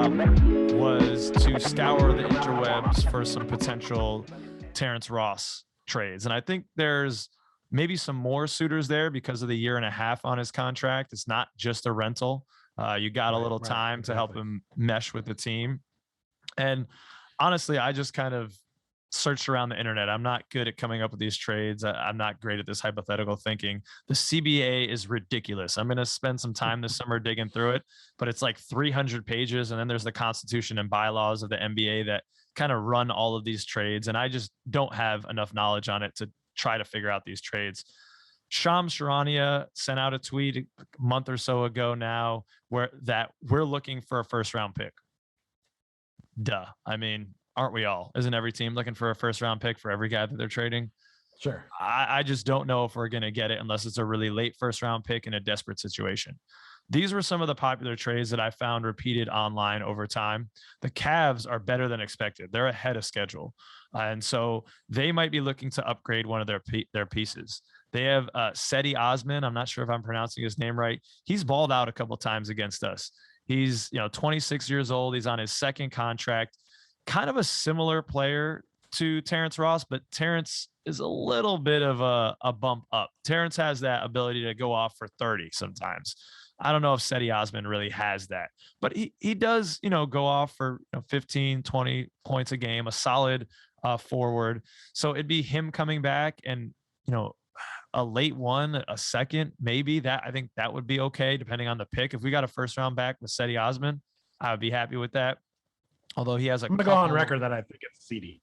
was to scour the interwebs for some potential Terrence Ross trades. And I think there's maybe some more suitors there because of the year and a half on his contract. It's not just a rental. You got a little time to help him mesh with the team. And honestly, I just kind of searched around the internet. I'm not good at coming up with these trades. I'm not great at this hypothetical thinking. The CBA is ridiculous. I'm going to spend some time this summer digging through it, but it's like 300 pages. And then there's the constitution and bylaws of the NBA that kind of run all of these trades. And I just don't have enough knowledge on it to try to figure out these trades. Shams Charania sent out a tweet a month or so ago now where that we're looking for a first round pick. Duh. I mean, aren't we all? Isn't every team looking for a first round pick for every guy that they're trading? Sure. I just don't know if we're going to get it unless it's a really late first round pick in a desperate situation. These were some of the popular trades that I found repeated online over time. The Cavs are better than expected. They're ahead of schedule. And so they might be looking to upgrade one of their pieces. They have Seti Osman. I'm not sure if I'm pronouncing his name right. He's balled out a couple of times against us. He's 26 years old. He's on his second contract. Kind of a similar player to Terrence Ross, but Terrence is a little bit of a bump up. Terrence has that ability to go off for 30 sometimes. I don't know if Seti Osman really has that, but he does, go off for 15, 20 points a game, a solid forward. So it'd be him coming back and, a late one, a second, maybe that. I think that would be okay, depending on the pick. If we got a first round back with Seti Osman, I would be happy with that. Although he has I'm going to go on record that I think it's CD.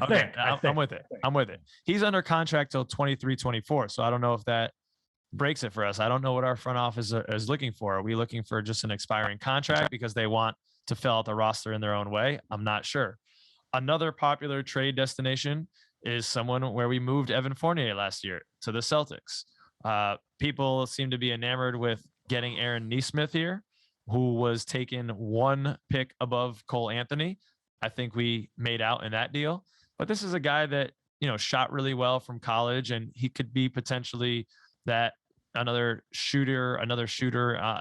Okay, I'm with it. He's under contract till 23-24. So I don't know if that breaks it for us. I don't know what our front office is looking for. Are we looking for just an expiring contract because they want to fill out the roster in their own way? I'm not sure. Another popular trade destination is someone where we moved Evan Fournier last year to the Celtics. People seem to be enamored with getting Aaron Nesmith here, who was taken one pick above Cole Anthony. I think we made out in that deal. But this is a guy that, shot really well from college, and he could be potentially that another shooter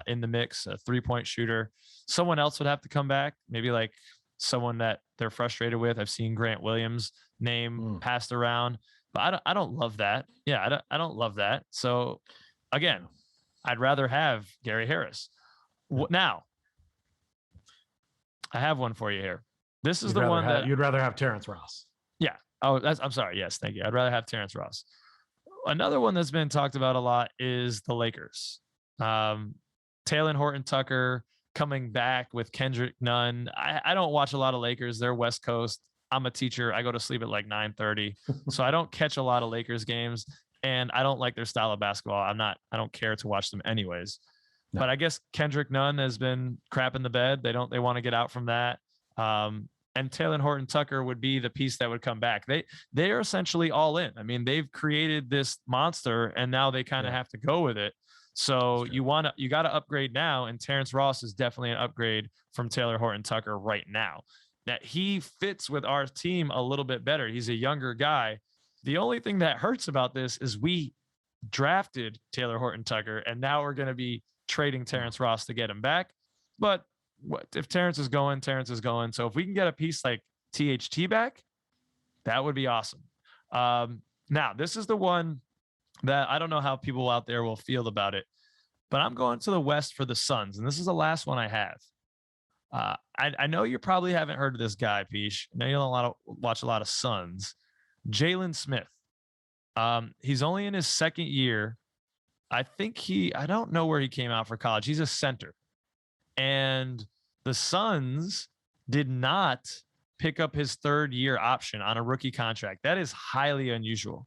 in the mix, a three-point shooter. Someone else would have to come back, maybe like someone that they're frustrated with. I've seen Grant Williams' name passed around, but I don't love that. Yeah, I don't love that. So again, I'd rather have Gary Harris. Now, I have one for you here. This is the one that you'd rather have Terrence Ross. Yeah. Oh, I'm sorry. Yes, thank you. I'd rather have Terrence Ross. Another one that's been talked about a lot is the Lakers. Talen Horton-Tucker coming back with Kendrick Nunn. I don't watch a lot of Lakers. They're West Coast. I'm a teacher. I go to sleep at like 9:30. So I don't catch a lot of Lakers games, and I don't like their style of basketball. I don't care to watch them anyways. No. But I guess Kendrick Nunn has been crap in the bed. They want to get out from that. And Talen Horton-Tucker would be the piece that would come back. They are essentially all in. I mean, they've created this monster, and now they kind of have to go with it. So you got to upgrade now, and Terrence Ross is definitely an upgrade from Talen Horton-Tucker right now. That he fits with our team a little bit better. He's a younger guy. The only thing that hurts about this is we drafted Talen Horton-Tucker, and now we're going to be trading Terrence Ross to get him back. But if Terrence is going, Terrence is going. So if we can get a piece like THT back, that would be awesome. Now, this is the one that I don't know how people out there will feel about it, but I'm going to the West for the Suns, and this is the last one I have. I know you probably haven't heard of this guy, Pich. I know you don't watch a lot of Suns. Jalen Smith. He's only in his second year. I don't know where he came out for college. He's a center. And the Suns did not pick up his third year option on a rookie contract. That is highly unusual.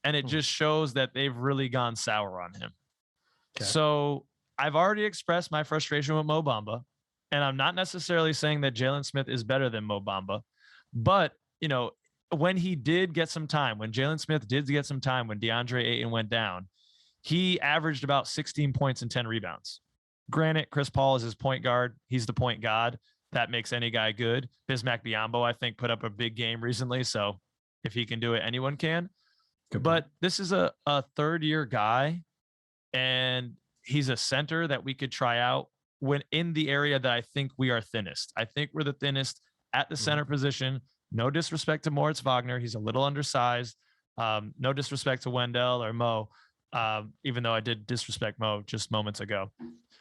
And it just shows that they've really gone sour on him. Okay. So I've already expressed my frustration with Mo Bamba. And I'm not necessarily saying that Jalen Smith is better than Mo Bamba. But, when he did get some time, when Jalen Smith did get some time, when DeAndre Ayton went down, he averaged about 16 points and 10 rebounds. Granted, Chris Paul is his point guard. He's the point god. That makes any guy good. Bismack Biyombo, I think, put up a big game recently. So if he can do it, anyone can. But this is a third-year guy, and he's a center that we could try out when in the area that I think we are thinnest. I think we're the thinnest at the center position. No disrespect to Moritz Wagner. He's a little undersized. No disrespect to Wendell or Mo, even though I did disrespect Mo just moments ago.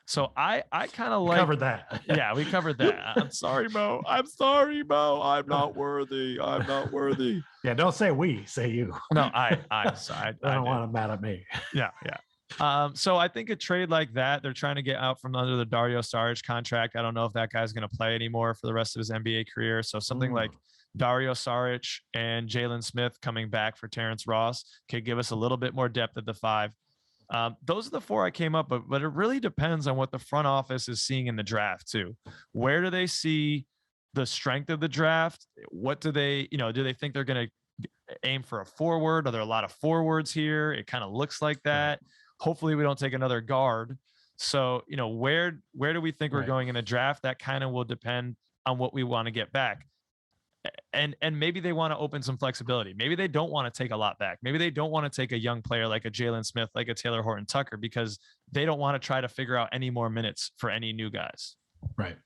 So I kind of like covered that. Yeah, we covered that. I'm sorry, Mo. I'm sorry, Mo. I'm not worthy. I'm not worthy. Yeah, don't say we, say you. No, I'm sorry. I don't want him mad at me. Yeah. So I think a trade like that, they're trying to get out from under the Dario Saric contract. I don't know if that guy's going to play anymore for the rest of his NBA career. So something like Dario Saric and Jalen Smith coming back for Terrence Ross could give us a little bit more depth at the 5. Those are the 4 I came up with, but it really depends on what the front office is seeing in the draft too. Where do they see the strength of the draft? What do they, do they think they're going to aim for a forward? Are there a lot of forwards here? It kind of looks like that. Hopefully we don't take another guard. So, where do we think we're going in a draft? That kind of will depend on what we want to get back. And maybe they want to open some flexibility. Maybe they don't want to take a lot back. Maybe they don't want to take a young player like a Jalen Smith, like a Taylor Horton Tucker, because they don't want to try to figure out any more minutes for any new guys. Right.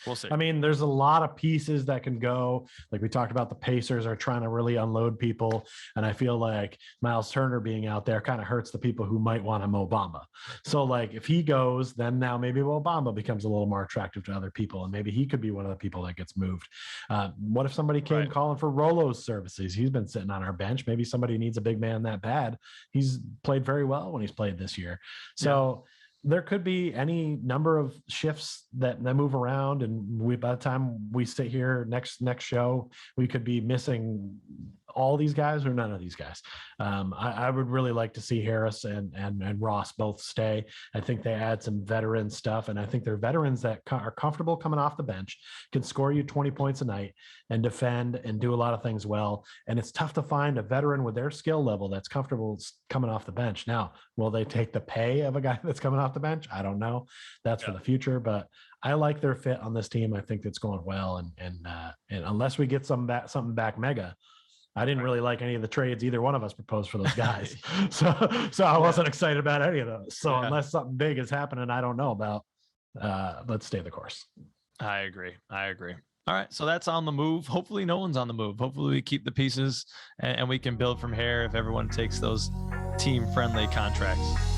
We'll see. I mean, there's a lot of pieces that can go. Like we talked about, the Pacers are trying to really unload people. And I feel like Miles Turner being out there kind of hurts the people who might want a Mo Bamba. So like if he goes, then now maybe Mo Bamba becomes a little more attractive to other people. And maybe he could be one of the people that gets moved. What if somebody came calling for Rolo's services? He's been sitting on our bench. Maybe somebody needs a big man that bad. He's played very well when he's played this year. So there could be any number of shifts that move around, and by the time we sit here next show, we could be missing all these guys or none of these guys. I would really like to see Harris and Ross both stay. I think they add some veteran stuff, and I think they're veterans that are comfortable coming off the bench, can score you 20 points a night and defend and do a lot of things well. And it's tough to find a veteran with their skill level that's comfortable coming off the bench. Now, will they take the pay of a guy that's coming off the bench? I don't know. That's for the future, but I like their fit on this team. I think it's going well. And unless we get something back mega, I didn't really like any of the trades either one of us proposed for those guys. so I wasn't excited about any of those. So unless something big is happening, I don't know about, let's stay the course. I agree. All right. So that's on the move. Hopefully no one's on the move. Hopefully we keep the pieces and we can build from here if everyone takes those team friendly contracts.